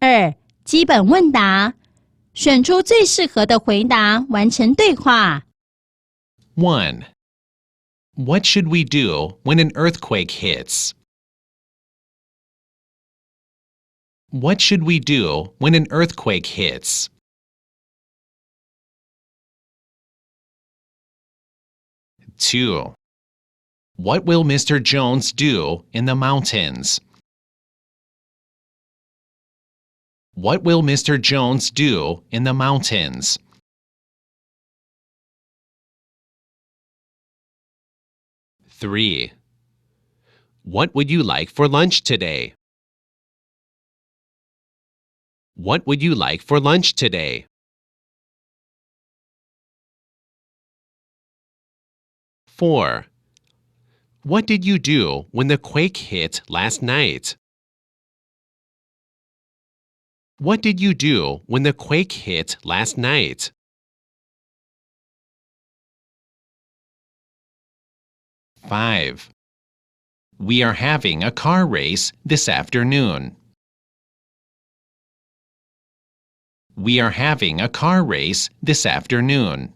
2. 基本问答，选出最适合的回答，完成对话。1. What should we do when an earthquake hits? What should we do when an earthquake hits? 2. What will Mr. Jones do in the mountains? What will Mr. Jones do in the mountains? 3. What would you like for lunch today? What would you like for lunch today? 4. What did you do when the quake hit last night? What did you do when the quake hit last night? 5. We are having a car race this afternoon. We are having a car race this afternoon.